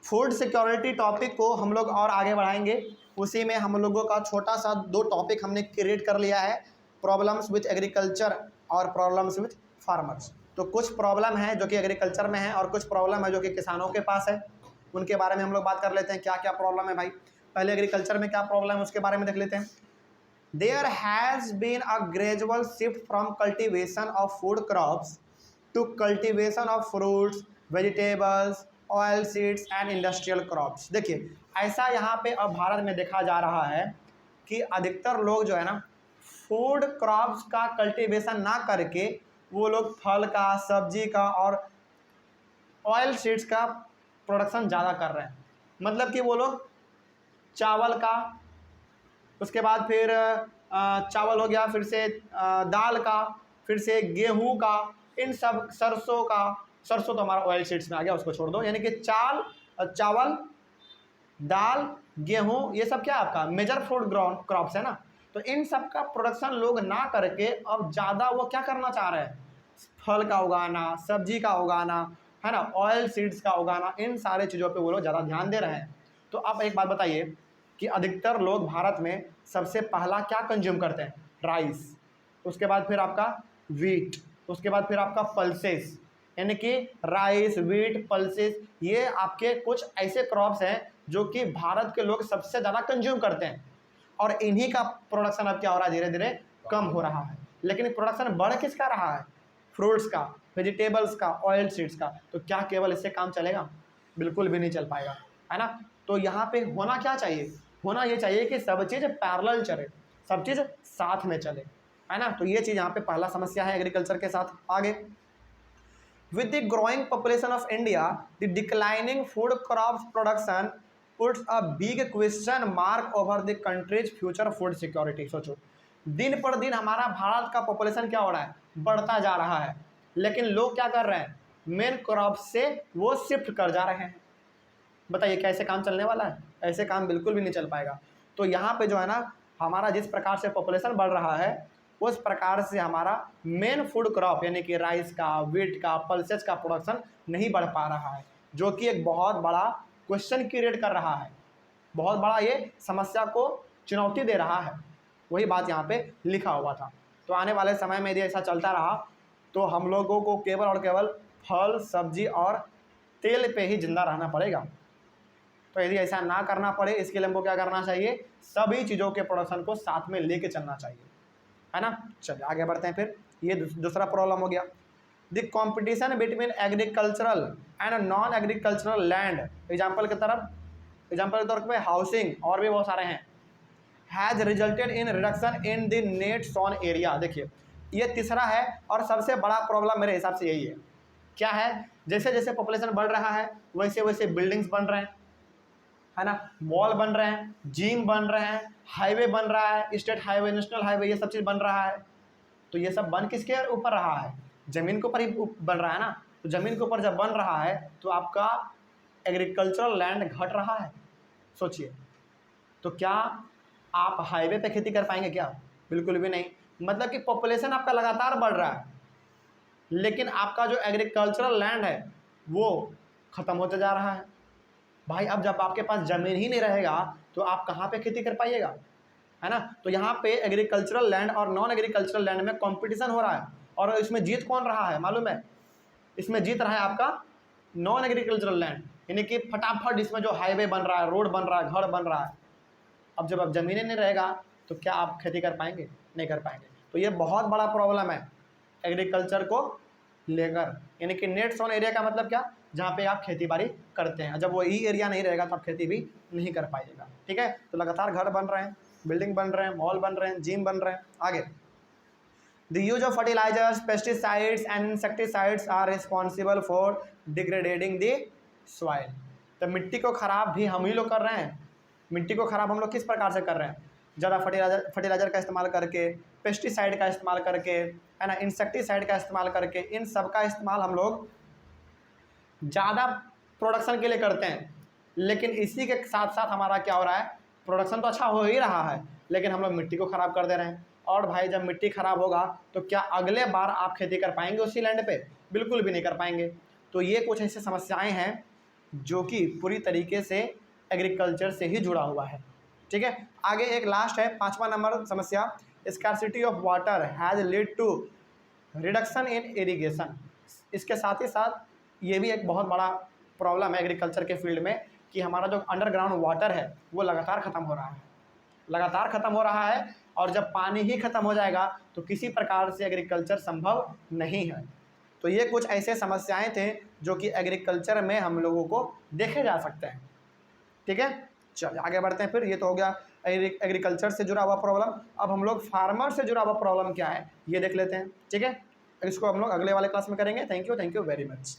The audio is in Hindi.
फूड सिक्योरिटी टॉपिक को हम लोग और आगे बढ़ाएंगे। उसी में हम लोगों का छोटा सा 2 टॉपिक हमने क्रिएट कर लिया है, प्रॉब्लम्स विथ एग्रीकल्चर और प्रॉब्लम्स विथ फार्मर्स। तो कुछ प्रॉब्लम है जो कि एग्रीकल्चर में है और कुछ प्रॉब्लम है जो कि किसानों के पास है। उनके बारे में हम लोग बात कर लेते हैं, क्या क्या प्रॉब्लम है भाई। पहले एग्रीकल्चर में क्या प्रॉब्लम है उसके बारे में देख लेते हैं। There has been a gradual shift from cultivation of food crops to cultivation of fruits, vegetables, oil seeds and industrial crops. देखिए, ऐसा यहाँ पे अब भारत में देखा जा रहा है कि अधिकतर लोग जो है ना फूड क्रॉप्स का कल्टीवेशन ना करके वो लोग फल का, सब्जी का और ऑयल सीड्स का प्रोडक्शन ज़्यादा कर रहे हैं। मतलब कि वो लोग चावल का, उसके बाद फिर चावल हो गया, फिर से दाल का, फिर से गेहूं का, इन सब सरसों का, सरसों तो हमारा ऑयल सीड्स में आ गया, उसको छोड़ दो। यानी कि चावल, दाल, गेहूं, ये सब क्या आपका मेजर फूड क्रॉप्स है ना। तो इन सब का प्रोडक्शन लोग ना करके अब ज़्यादा वो क्या करना चाह रहे हैं, फल का उगाना, सब्जी का उगाना, है ना, ऑयल सीड्स का उगाना, इन सारे चीज़ों पे वो लोग ज़्यादा ध्यान दे रहे हैं। तो आप एक बात बताइए कि अधिकतर लोग भारत में सबसे पहला क्या कंज्यूम करते हैं, राइस, उसके बाद फिर आपका वीट, उसके बाद फिर आपका पल्सेस। यानी कि राइस, वीट, पल्सेस, ये आपके कुछ ऐसे क्रॉप्स हैं जो कि भारत के लोग सबसे ज़्यादा कंज्यूम करते हैं। और इन्हीं का प्रोडक्शन अब क्या हो रहा है, धीरे धीरे कम हो रहा है। लेकिन प्रोडक्शन बढ़ किसका रहा है, फ्रूट्स का, वेजिटेबल्स का, ऑयल सीड्स का। तो क्या केवल इससे काम चलेगा, बिल्कुल भी नहीं चल पाएगा, है ना। तो यहाँ पे होना क्या चाहिए, होना ये चाहिए कि सब चीज़ पैरेलल चले, सब चीज़ साथ में चले, है ना। तो ये चीज़ यहाँ पे पहला समस्या है एग्रीकल्चर के साथ। आगे, with the growing population of India, the declining food crops production puts a big question mark over the country's future food security। सोचो, दिन पर दिन हमारा भारत का पॉपुलेशन क्या हो रहा है, बढ़ता जा रहा है, लेकिन लोग क्या कर रहे हैं, मेन क्रॉप से वो शिफ्ट कर जा रहे हैं। बताइए कैसे काम चलने वाला है, ऐसे काम बिल्कुल भी नहीं चल पाएगा। तो यहाँ पे जो है ना, हमारा जिस प्रकार से पॉपुलेशन बढ़ रहा है उस प्रकार से हमारा मेन फूड क्रॉप यानी कि राइस का, वीट का, पल्सेस का प्रोडक्शन नहीं बढ़ पा रहा है, जो कि एक बहुत बड़ा क्वेश्चन क्रिएट कर रहा है, बहुत बड़ा ये समस्या को चुनौती दे रहा है। वही बात यहाँ पे लिखा हुआ था। तो आने वाले समय में यदि ऐसा चलता रहा तो हम लोगों को केवल और केवल फल, सब्जी और तेल पे ही जिंदा रहना पड़ेगा। तो यदि ऐसा ना करना पड़े, इसके लिए हमको क्या करना चाहिए, सभी चीज़ों के प्रोडक्शन को साथ में लेके चलना चाहिए, है ना। चलिए आगे बढ़ते हैं। फिर ये दूसरा प्रॉब्लम हो गया, the competition between agricultural and non agricultural land. Example के तौर पे हाउसिंग और भी बहुत सारे हैं, has resulted in reduction in the net sown area. देखिए, ये तीसरा है और सबसे बड़ा प्रॉब्लम मेरे हिसाब से यही है। क्या है, जैसे जैसे पॉपुलेशन बढ़ रहा है वैसे वैसे बिल्डिंग्स बन रहे हैं, है ना, मॉल बन रहे हैं, जिम बन रहे हैं, हाईवे बन रहा है, स्टेट हाईवे, नेशनल हाईवे, ये सब चीज़ बन रहा है। तो ये सब बन किसके ऊपर रहा है, ज़मीन के ऊपर ही बन रहा है ना। तो ज़मीन के ऊपर जब बन रहा है तो आपका एग्रीकल्चरल लैंड घट रहा है। सोचिए, तो क्या आप हाईवे पे खेती कर पाएंगे क्या, बिल्कुल भी नहीं। मतलब कि पॉपुलेशन आपका लगातार बढ़ रहा है लेकिन आपका जो एग्रीकल्चरल लैंड है वो ख़त्म होते जा रहा है। भाई अब जब आपके पास ज़मीन ही नहीं रहेगा तो आप कहाँ पे खेती कर पाइएगा, है ना। तो यहाँ पे एग्रीकल्चरल लैंड और नॉन एग्रीकल्चरल लैंड में कंपटीशन हो रहा है और इसमें जीत कौन रहा है मालूम है, इसमें जीत रहा है आपका नॉन एग्रीकल्चरल लैंड। यानी कि फटाफट इसमें जो हाईवे बन रहा है, रोड बन रहा है, घर बन रहा है। अब जब ज़मीनें नहीं रहेगा तो क्या आप खेती कर पाएंगे, नहीं कर पाएंगे। तो ये बहुत बड़ा प्रॉब्लम है एग्रीकल्चर को लेकर। यानी कि नेट सोन एरिया का मतलब क्या, जहाँ पे आप खेती बाड़ी करते हैं। जब वो ई एरिया नहीं रहेगा तो आप खेती भी नहीं कर पाइएगा, ठीक है। तो लगातार घर बन रहे हैं, बिल्डिंग बन रहे हैं, मॉल बन रहे हैं, जिम बन रहे हैं। आगे, the use of fertilizers, pesticides and insecticides are responsible for degradating the soil. तो मिट्टी को ख़राब भी हम ही लोग कर रहे हैं। मिट्टी को ख़राब हम लोग किस प्रकार से कर रहे हैं, ज़्यादा फर्टिलाइज़र का इस्तेमाल करके, पेस्टिसाइड का इस्तेमाल करके, है ना, इंसेक्टिसाइड का इस्तेमाल करके। इन सब का इस्तेमाल हम लोग ज़्यादा प्रोडक्शन के लिए करते हैं, लेकिन इसी के साथ साथ हमारा क्या हो रहा है, प्रोडक्शन तो अच्छा हो ही रहा है लेकिन हम लोग मिट्टी को ख़राब कर दे रहे हैं। और भाई जब मिट्टी ख़राब होगा तो क्या अगले बार आप खेती कर पाएंगे उसी लैंड पे, बिल्कुल भी नहीं कर पाएंगे। तो ये कुछ ऐसी समस्याएं हैं जो कि पूरी तरीके से एग्रीकल्चर से ही जुड़ा हुआ है। ठीक है, आगे एक लास्ट है 5वां नंबर समस्या, scarcity of water has lead to reduction in irrigation. इसके साथ ही साथ ये भी एक बहुत बड़ा प्रॉब्लम है एग्रीकल्चर के फील्ड में कि हमारा जो अंडरग्राउंड वाटर है वो लगातार ख़त्म हो रहा है, लगातार ख़त्म हो रहा है, और जब पानी ही ख़त्म हो जाएगा तो किसी प्रकार से एग्रीकल्चर संभव नहीं है। तो ये कुछ ऐसे समस्याएं थे जो कि एग्रीकल्चर में हम लोगों को देखे जा सकते हैं। ठीक है, चलिए आगे बढ़ते हैं। फिर ये तो हो गया एग्रीकल्चर से जुड़ा हुआ प्रॉब्लम। अब हम लोग फार्मर से जुड़ा हुआ प्रॉब्लम क्या है ये देख लेते हैं। ठीक है, इसको हम लोग अगले वाले क्लास में करेंगे। Thank you very much.